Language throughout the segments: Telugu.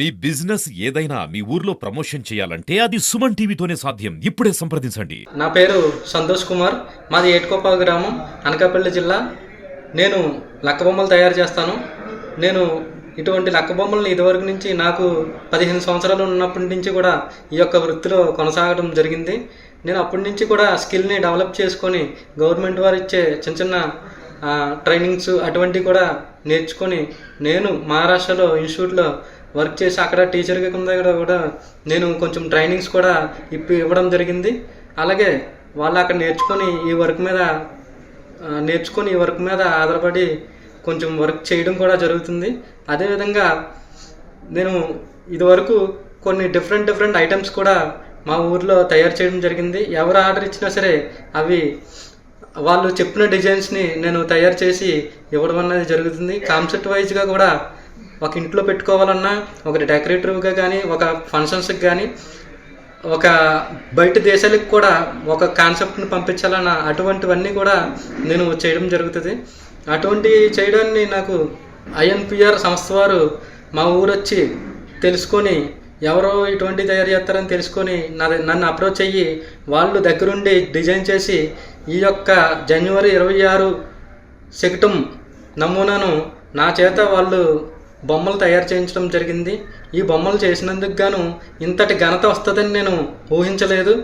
మీ బిజినెస్ ఏదైనా మీ ఊర్లో ప్రమోషన్ చేయాలంటే అది సుమన్ టీవీతోనే సాధ్యం. ఇప్పుడే సంప్రదించండి. నా పేరు సంతోష్ కుమార్. మాది ఏటుకొప్పాల గ్రామం, అనకాపల్లి జిల్లా. నేను లక్క బొమ్మలు తయారు చేస్తాను. నేను ఇటువంటి లక్క బొమ్మలను ఇదివరకు నుంచి నాకు 15 సంవత్సరాలు ఉన్నప్పటి నుంచి కూడా ఈ యొక్క వృత్తిలో కొనసాగడం జరిగింది. నేను అప్పటి నుంచి కూడా స్కిల్ని డెవలప్ చేసుకొని గవర్నమెంట్ వారు ఇచ్చే చిన్న చిన్న ట్రైనింగ్స్ అటువంటివి కూడా నేర్చుకొని నేను మహారాష్ట్రలో ఇన్స్టిట్యూట్లో వర్క్ చేసి అక్కడ టీచర్గా కింద కూడా నేను కొంచెం ట్రైనింగ్స్ కూడా ఇవ్వడం జరిగింది. అలాగే వాళ్ళు అక్కడ నేర్చుకొని ఈ వర్క్ మీద ఆధారపడి కొంచెం వర్క్ చేయడం కూడా జరుగుతుంది. అదేవిధంగా నేను ఇదివరకు కొన్ని డిఫరెంట్ ఐటమ్స్ కూడా మా ఊర్లో తయారు చేయడం జరిగింది. ఎవరు ఆర్డర్ ఇచ్చినా సరే అవి వాళ్ళు చెప్పిన డిజైన్స్ని నేను తయారు చేసి ఇవ్వడం అన్నది జరుగుతుంది. కాన్సెప్ట్ వైజ్గా కూడా ఒక ఇంట్లో పెట్టుకోవాలన్నా, ఒక డెకరేటివ్గా కానీ, ఒక ఫంక్షన్స్కి కానీ, ఒక బయట దేశాలకు కూడా ఒక కాన్సెప్ట్ని పంపించాలన్న అటువంటివన్నీ కూడా నేను చేయడం జరుగుతుంది. అటువంటి చేయడాన్ని నాకు ఐఎన్పిఆర్ సంస్థ వారు మా ఊరు వచ్చి తెలుసుకొని ఎవరో ఇటువంటి తయారు చేస్తారని తెలుసుకొని నన్ను అప్రోచ్ అయ్యి వాళ్ళు దగ్గరుండి డిజైన్ చేసి ఈ యొక్క జనవరి 26 శకటం నమూనాను నా చేత వాళ్ళు బొమ్మలు తయారు చేయించడం జరిగింది. ఈ బొమ్మలు చేసినందుకు గాను ఇంతటి ఘనత వస్తుందని నేను ఊహించలేదు.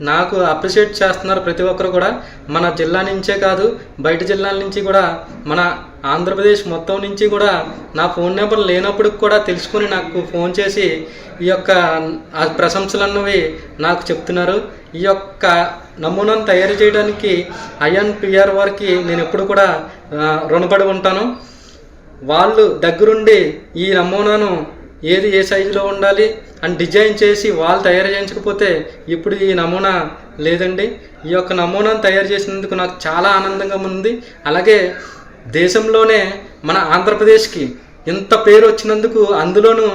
నాకు అప్రిషియేట్ చేస్తున్నారు ప్రతి ఒక్కరు కూడా. మన జిల్లా నుంచే కాదు, బయట జిల్లాల నుంచి కూడా, మన ఆంధ్రప్రదేశ్ మొత్తం నుంచి కూడా నా ఫోన్ నెంబర్ లేనప్పుడు కూడా తెలుసుకొని నాకు ఫోన్ చేసి ఈ యొక్క ప్రశంసలు అన్నవి నాకు చెప్తున్నారు. ఈ యొక్క నమూనాను తయారు చేయడానికి ఐఎన్పిఆర్ వారికి నేను ఎప్పుడు కూడా రుణపడి ఉంటాను. వాళ్ళు దగ్గరుండి ఈ నమూనాను ఏది ఏ సైజులో ఉండాలి అని డిజైన్ చేసి వాళ్ళు తయారు చేయించకపోతే ఇప్పుడు ఈ నమూనా లేదండి. ఈ యొక్క నమూనాను తయారు చేసినందుకు నాకు చాలా ఆనందంగా ఉంది. అలాగే దేశంలోనే మన ఆంధ్రప్రదేశ్కి ఇంత పేరు వచ్చినందుకు, అందులోనూ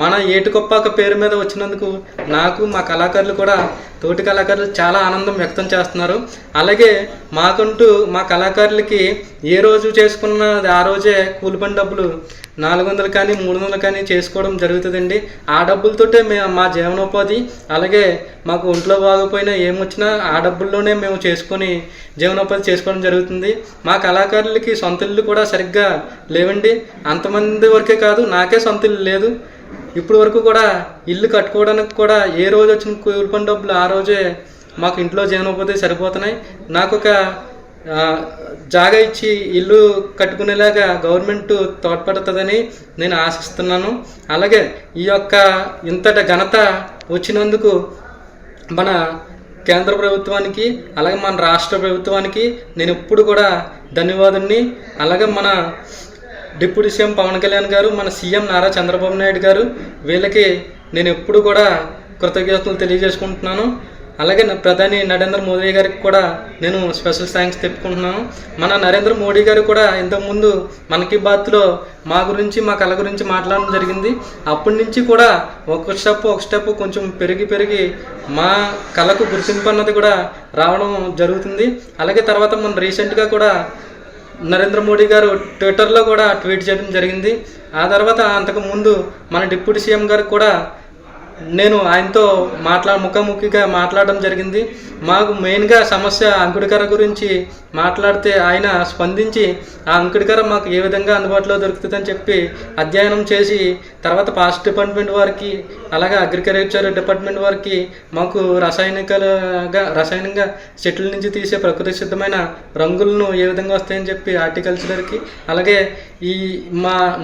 మన ఏటుకొప్పాక పేరు మీద వచ్చినందుకు నాకు మా కళాకారులు కూడా, తోటి కళాకారులు చాలా ఆనందం వ్యక్తం చేస్తున్నారు. అలాగే మాకంటూ మా కళాకారులకి ఏ రోజు చేసుకున్నది ఆ రోజే కూలి పని డబ్బులు 400 కానీ 300 కానీ చేసుకోవడం జరుగుతుందండి. ఆ డబ్బులతోటే మా జీవనోపాధి, అలాగే మాకు ఒంట్లో బాగోపోయినా ఏమొచ్చినా ఆ డబ్బుల్లోనే మేము జీవనోపాధి చేసుకోవడం జరుగుతుంది. మా కళాకారులకి సొంత ఇల్లు కూడా సరిగ్గా లేవండి. అంతమంది వరకే కాదు, నాకే సొంత ఇల్లు లేదు. ఇప్పుడు వరకు కూడా ఇల్లు కట్టుకోవడానికి కూడా ఏ రోజు వచ్చిన కూలి పని డబ్బులు ఆ రోజే మాకు ఇంట్లో జీవనోపాధి సరిపోతున్నాయి. నాకు ఒక జాగా ఇచ్చి ఇల్లు కట్టుకునేలాగా గవర్నమెంట్ తోడ్పడుతుందని నేను ఆశిస్తున్నాను. అలాగే ఈ యొక్క ఇంతటి ఘనత వచ్చినందుకు మన కేంద్ర ప్రభుత్వానికి, అలాగే మన రాష్ట్ర ప్రభుత్వానికి నేను ఎప్పుడు కూడా ధన్యవాదుని. అలాగే మన డిప్యూటీ సీఎం పవన్ కళ్యాణ్ గారు, మన సీఎం నారా చంద్రబాబు నాయుడు గారు, వీళ్ళకి నేను ఎప్పుడు కూడా కృతజ్ఞతలు తెలియజేసుకుంటున్నాను. అలాగే ప్రధాని నరేంద్ర మోదీ గారికి కూడా నేను స్పెషల్ థ్యాంక్స్ చెప్పుకుంటున్నాను. మన నరేంద్ర మోడీ గారు కూడా ఇంతకుముందు మన్ కీ బాత్లో మా గురించి, మా కళ గురించి మాట్లాడడం జరిగింది. అప్పటి నుంచి కూడా ఒక స్టెప్ కొంచెం పెరిగి మా కళకు గుర్తింపు అన్నది కూడా రావడం జరుగుతుంది. అలాగే తర్వాత మన రీసెంట్గా కూడా నరేంద్ర మోడీ గారు ట్విట్టర్లో కూడా ట్వీట్ చేయడం జరిగింది. ఆ తర్వాత అంతకుముందు మన డిప్యూటీ సీఎం గారికి కూడా నేను ఆయనతో ముఖాముఖిగా మాట్లాడడం జరిగింది. మాకు మెయిన్గా సమస్య అంకుడికర గురించి మాట్లాడితే ఆయన స్పందించి ఆ అంకుడికర మాకు ఏ విధంగా అందుబాటులో దొరుకుతుందని చెప్పి అధ్యయనం చేసి తర్వాత ఫారెస్ట్ డిపార్ట్మెంట్ వారికి, అలాగే అగ్రికల్చర్ డిపార్ట్మెంట్ వారికి మాకు రసాయనంగా చెట్ల నుంచి తీసే ప్రకృతి సిద్ధమైన రంగులను ఏ విధంగా వస్తాయని చెప్పి హార్టికల్చర్కి, అలాగే ఈ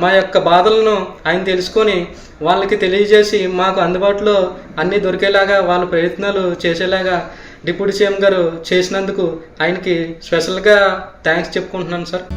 మా యొక్క బాధలను ఆయన తెలుసుకొని వాళ్ళకి తెలియజేసి మాకు అందుబాటులో అన్నీ దొరికేలాగా వాళ్ళ ప్రయత్నాలు చేసేలాగా డిప్యూటీ సీఎం గారు చేసినందుకు ఆయనకి స్పెషల్గా థ్యాంక్స్ చెప్పుకుంటున్నాను సార్.